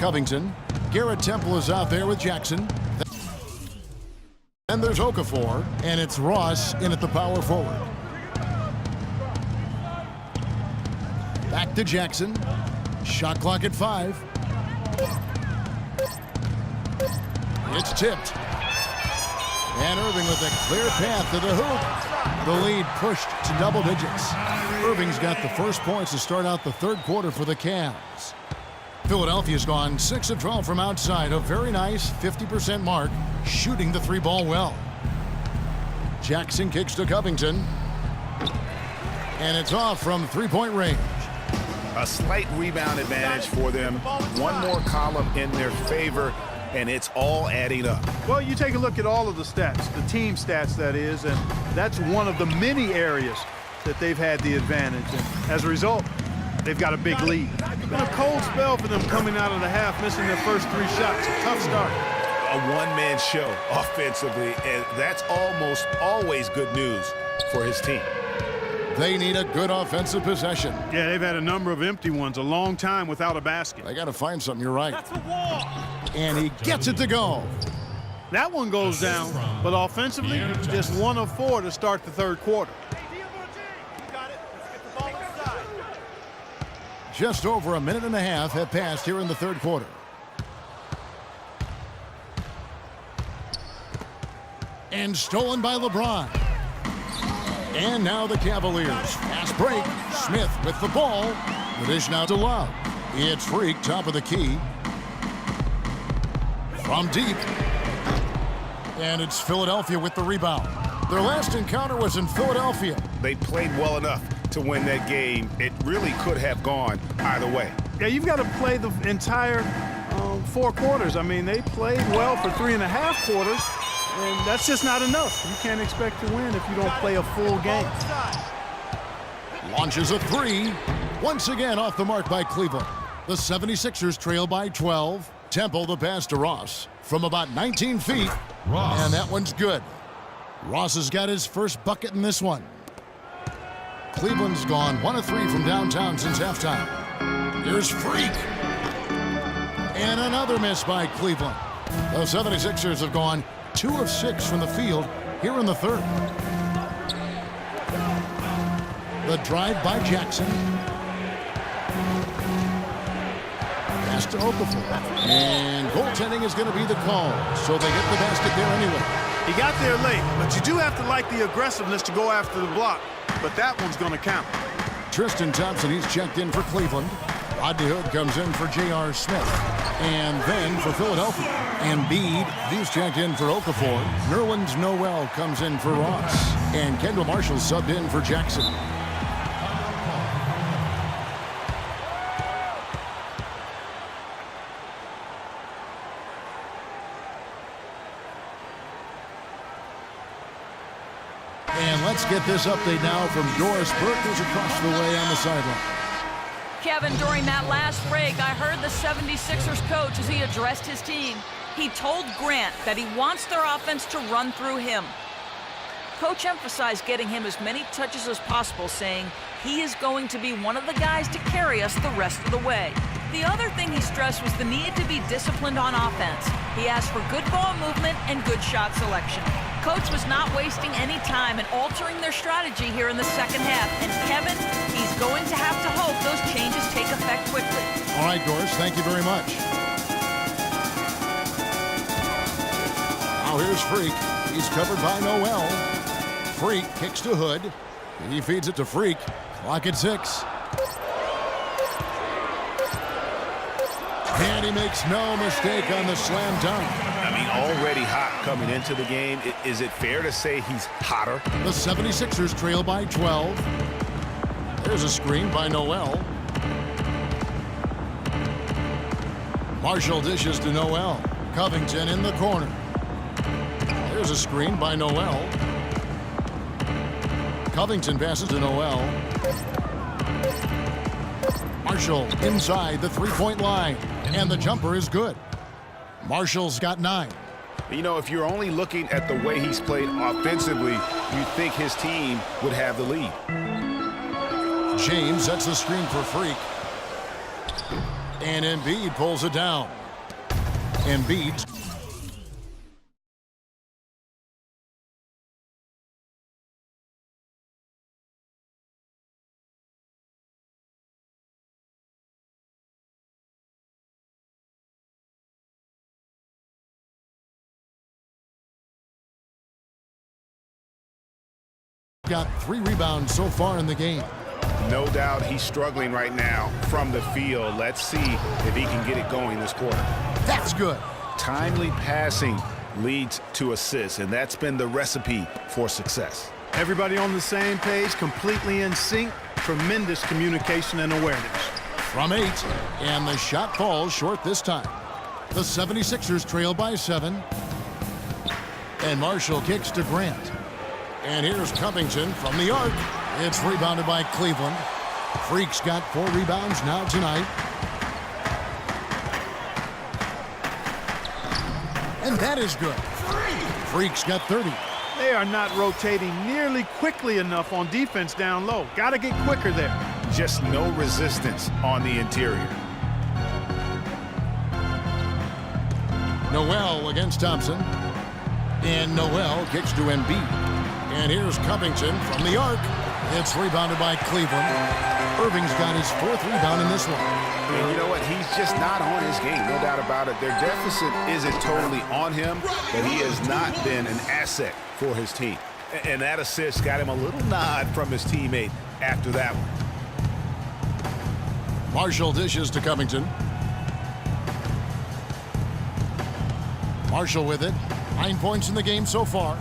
Covington. Garrett Temple is out there with Jackson. And there's Okafor, and it's Ross in at the power forward. Back to Jackson. Shot clock at 5. It's tipped. And Irving with a clear path to the hoop. The lead pushed to double digits. Irving's got the first points to start out the third quarter for the Cavs. Philadelphia's gone 6 of 12 from outside, a very nice 50% mark, shooting the 3-ball well. Jackson kicks to Covington. And it's off from 3-point range. A slight rebound advantage for them. One more column in their favor, and it's all adding up. Well, you take a look at all of the stats, the team stats that is, and that's one of the many areas that they've had the advantage. And as a result, they've got a big lead. It's been a cold spell for them coming out of the half, missing their first 3 shots. A tough start. A one-man show offensively, and that's almost always good news for his team. They need a good offensive possession. Yeah, they've had a number of empty ones, a long time without a basket. They got to find something, you're right. And he gets it to go. That one goes down, but offensively, just 1 of 4 to start the third quarter. Just over a minute and a half have passed here in the third quarter. And stolen by LeBron. And now the Cavaliers. Fast break. Smith with the ball. The dish now to Love. It's Freak, top of the key. From deep. And it's Philadelphia with the rebound. Their last encounter was in Philadelphia. They played well enough to win that game. It really could have gone either way. Yeah, you've got to play the entire 4 quarters. I mean, they played well for 3.5 quarters. And that's just not enough. You can't expect to win if you don't play a full game. Launches a 3. Once again off the mark by Cleveland. The 76ers trail by 12. Temple the pass to Ross from about 19 feet. And that one's good. Ross has got his first bucket in this one. Cleveland's gone 1 of 3 from downtown since halftime. Here's Freak. And another miss by Cleveland. The 76ers have gone 2 of 6 from the field here in the third. The drive by Jackson. Pass to Okafor. And goaltending is going to be the call, so they get the basket there anyway. He got there late, but you do have to like the aggressiveness to go after the block. But that one's going to count. Tristan Thompson, he's checked in for Cleveland. Rodney Hood comes in for J.R. Smith. And then for Philadelphia. Embiid, he's checked in for Okafor. Nerlens Noel comes in for Ross. And Kendall Marshall subbed in for Jackson. And let's get this update now from Doris Burke, who's across the way on the sideline. Kevin, during that last break, I heard the 76ers coach as he addressed his team. He told Grant that he wants their offense to run through him. Coach emphasized getting him as many touches as possible, saying he is going to be one of the guys to carry us the rest of the way. The other thing he stressed was the need to be disciplined on offense. He asked for good ball movement and good shot selection. Coach was not wasting any time in altering their strategy here in the second half. And Kevin, he's going to have to hope those changes take effect quickly. All right, Doris, thank you very much. Now here's Freak. He's covered by Noel. Freak kicks to Hood. He feeds it to Freak. Clock at 6. And he makes no mistake on the slam dunk. I mean, already hot coming into the game. Is it fair to say he's hotter? The 76ers trail by 12. There's a screen by Noel. Marshall dishes to Noel. Covington in the corner. There's a screen by Noel. Covington passes to Noel. Marshall inside the three-point line. And the jumper is good. Marshall's got 9. You know, if you're only looking at the way he's played offensively, you'd think his team would have the lead. James sets the screen for Freak. And Embiid pulls it down. Embiid. Got 3 rebounds so far in the game. No doubt he's struggling right now from the field. Let's see if he can get it going this quarter. That's good. Timely passing leads to assists, and that's been the recipe for success. Everybody on the same page, completely in sync. Tremendous communication and awareness. From 8, and the shot falls short this time. The 76ers trail by 7. And Marshall kicks to Grant. And here's Covington from the arc. It's rebounded by Cleveland. Freak's got 4 rebounds now tonight. And that is good. Freak's got 30. They are not rotating nearly quickly enough on defense down low. Got to get quicker there. Just no resistance on the interior. Noel against Thompson. And Noel kicks to Embiid. And here's Covington from the arc. It's rebounded by Cleveland. Irving's got his 4th rebound in this one. And you know what? He's just not on his game, no doubt about it. Their deficit isn't totally on him, but he has not been an asset for his team. And that assist got him a little nod from his teammate after that one. Marshall dishes to Covington. Marshall with it. 9 points in the game so far.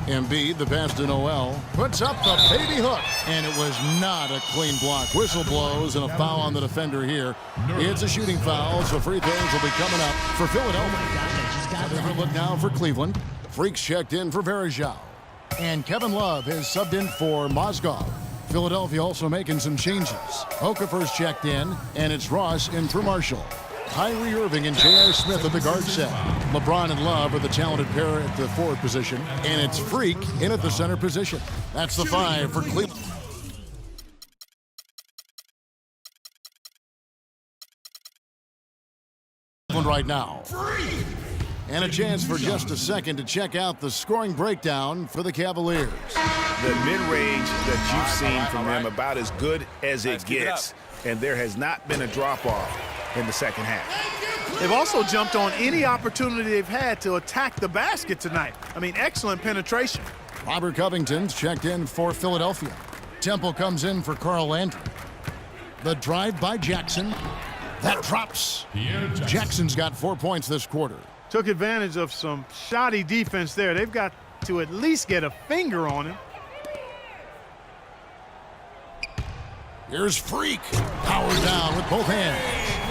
Embiid, the pass to Noel, puts up the baby hook, and it was not a clean block. Whistle blows and a foul on the defender here. It's a shooting foul, so free throws will be coming up for Philadelphia. Different look now for Cleveland. Freaks checked in for Varejao. And Kevin Love has subbed in for Mozgov. Philadelphia also making some changes. Okafor's checked in, and it's Ross in for Marshall. Kyrie Irving and J.R. Smith at the guard set. LeBron and Love are the talented pair at the forward position. And it's Freak in at the center position. That's the 5 for Cleveland. Right now. And a chance for just a second to check out the scoring breakdown for the Cavaliers. The mid-range that you've seen from them about as good as it gets. And there has not been a drop-off in the second half. They've also jumped on any opportunity they've had to attack the basket tonight. I mean, excellent penetration. Robert Covington's checked in for Philadelphia. Temple comes in for Carl Landry. The drive by Jackson. That drops. Jackson's got 4 points this quarter. Took advantage of some shoddy defense there. They've got to at least get a finger on him. Here's Freak. Powered down with both hands.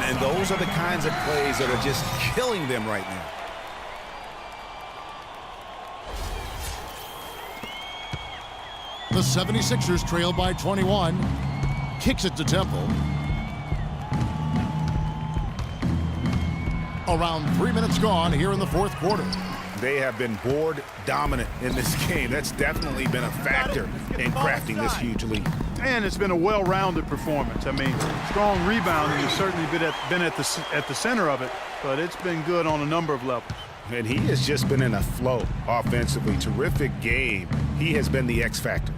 And those are the kinds of plays that are just killing them right now. The 76ers trail by 21. Kicks it to Temple. Around 3 minutes gone here in the 4th quarter. They have been board dominant in this game. That's definitely been a factor in crafting this huge lead. And it's been a well-rounded performance. I mean, strong rebounding has certainly been at the center of it, but it's been good on a number of levels. And he has just been in a flow offensively. Terrific game. He has been the X factor.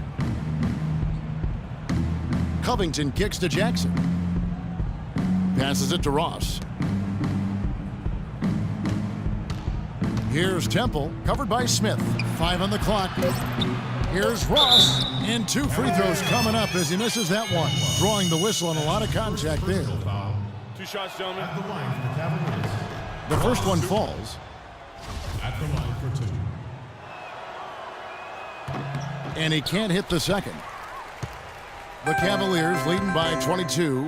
Covington kicks to Jackson. Passes it to Ross. Here's Temple, covered by Smith. 5 on the clock. Here's Ross, and 2 free throws coming up as he misses that one. Drawing the whistle and a lot of contact there. 2 shots, gentlemen. The first one falls. At the line for 2. And he can't hit the second. The Cavaliers leading by 22. You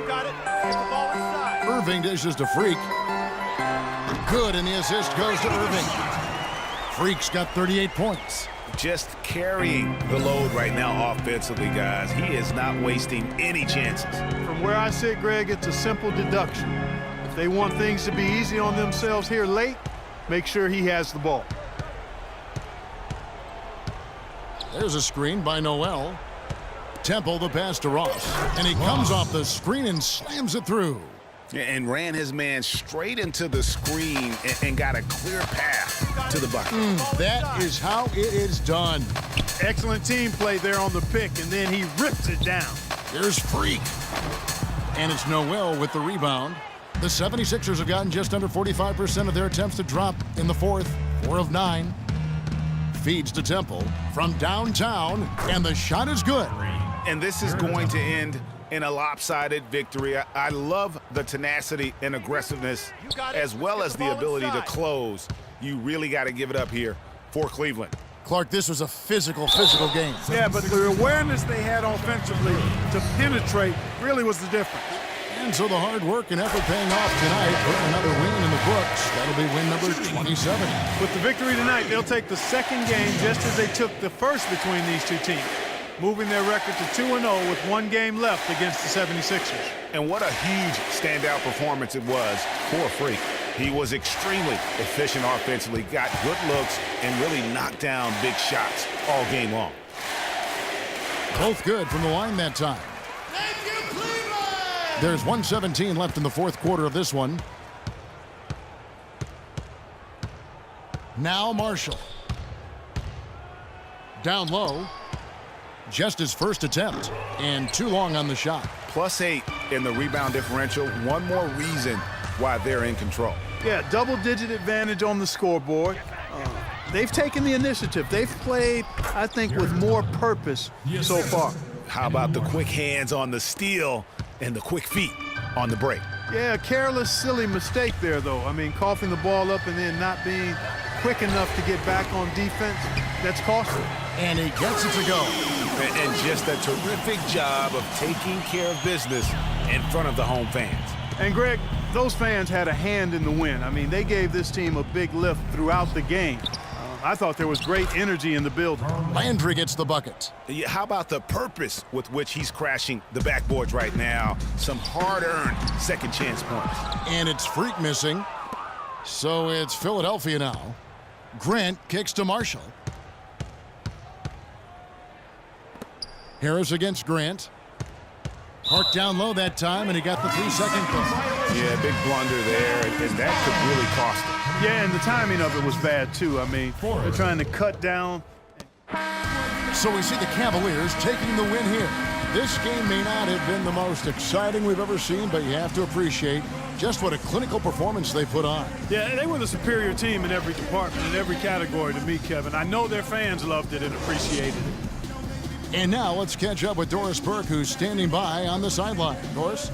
got it. Get the ball inside. Irving dishes to Freak. Good, and the assist goes to Irving. Freak's got 38 points. Just carrying the load right now offensively, guys. He is not wasting any chances. From where I sit, Greg, it's a simple deduction. If they want things to be easy on themselves here late, make sure he has the ball. There's a screen by Noel. Temple the pass to Ross. And he comes off the screen and slams it through. And ran his man straight into the screen and got a clear path to the bucket. That is how it is done. Excellent team play there on the pick, and then he rips it down. Here's Freak. And it's Noel with the rebound. The 76ers have gotten just under 45% of their attempts to drop in the fourth. 4 of 9. Feeds to Temple from downtown, and the shot is good. And this is going to end in a lopsided victory. I love the tenacity and aggressiveness as well as the ability to close. You really got to give it up here for Cleveland. Clark, this was a physical game. Yeah, but the awareness they had offensively to penetrate really was the difference. And so the hard work and effort paying off tonight. Put another win in the books. That'll be win number 27. With the victory tonight, they'll take the second game just as they took the first between these two teams, moving their record to 2-0 with 1 game left against the 76ers. And what a huge standout performance it was for Freak. He was extremely efficient offensively, got good looks, and really knocked down big shots all game long. Both good from the line that time. There's 1:17 left in the fourth quarter of this one. Now Marshall. Down low. Just his first attempt, and too long on the shot. +8 in the rebound differential. One more reason why they're in control. Yeah, double-digit advantage on the scoreboard. They've taken the initiative. They've played, I think, with more purpose so far. How about the quick hands on the steal and the quick feet on the break? Yeah, careless, silly mistake there, though. I mean, coughing the ball up and then not being quick enough to get back on defense, that's costly. And he gets it to go. And just a terrific job of taking care of business in front of the home fans. And, Greg, those fans had a hand in the win. I mean, they gave this team a big lift throughout the game. I thought there was great energy in the building. Landry gets the bucket. Yeah, how about the purpose with which he's crashing the backboards right now? Some hard-earned second chance points. And it's Freak missing. So it's Philadelphia now. Grant kicks to Marshall. Harris against Grant. Park down low that time, and he got the 3-second call. Yeah, big blunder there, and that could really cost him. Yeah, and the timing of it was bad, too. I mean, they're trying to cut down. So we see the Cavaliers taking the win here. This game may not have been the most exciting we've ever seen, but you have to appreciate just what a clinical performance they put on. Yeah, they were the superior team in every department, in every category to me, Kevin. I know their fans loved it and appreciated it. And now let's catch up with Doris Burke, who's standing by on the sideline. Doris?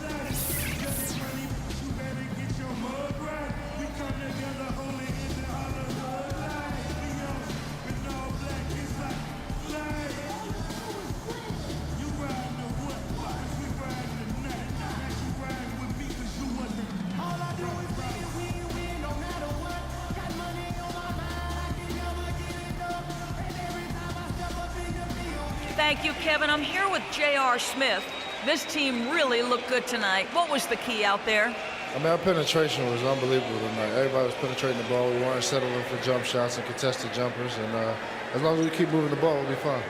Thank you, Kevin. I'm here with J.R. Smith. This team really looked good tonight. What was the key out there? I mean, our penetration was unbelievable tonight. Everybody was penetrating the ball. We weren't settling for jump shots and contested jumpers. And as long as we keep moving the ball, we'll be fine.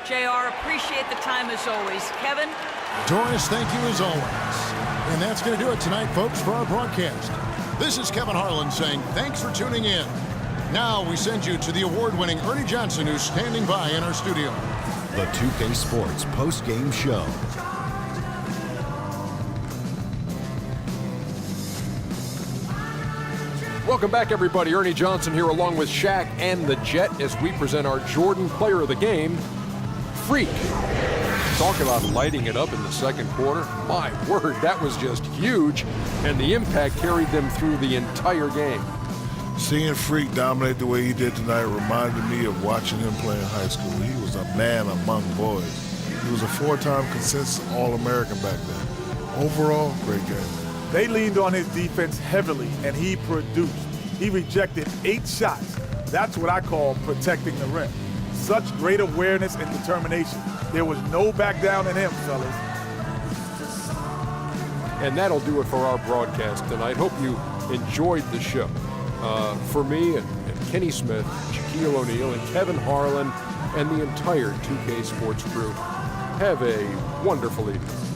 J.R., appreciate the time as always. Kevin? Doris, thank you as always. And that's going to do it tonight, folks, for our broadcast. This is Kevin Harlan saying thanks for tuning in. Now we send you to the award-winning Ernie Johnson, who's standing by in our studio. The 2K Sports post-game show. Welcome back, everybody. Ernie Johnson here along with Shaq and the Jet as we present our Jordan Player of the Game, Freak. Talk about lighting it up in the second quarter. My word, that was just huge, and the impact carried them through the entire game. Seeing Freak dominate the way he did tonight reminded me of watching him play in high school. He was a man among boys. He was a 4-time consensus All-American back then. Overall, great game. They leaned on his defense heavily, and he produced. He rejected 8 shots. That's what I call protecting the rim. Such great awareness and determination. There was no back down in him, fellas. And that'll do it for our broadcast tonight. Hope you enjoyed the show. For me and Kenny Smith, Shaquille O'Neal, and Kevin Harlan, and the entire 2K Sports crew, Have a wonderful evening.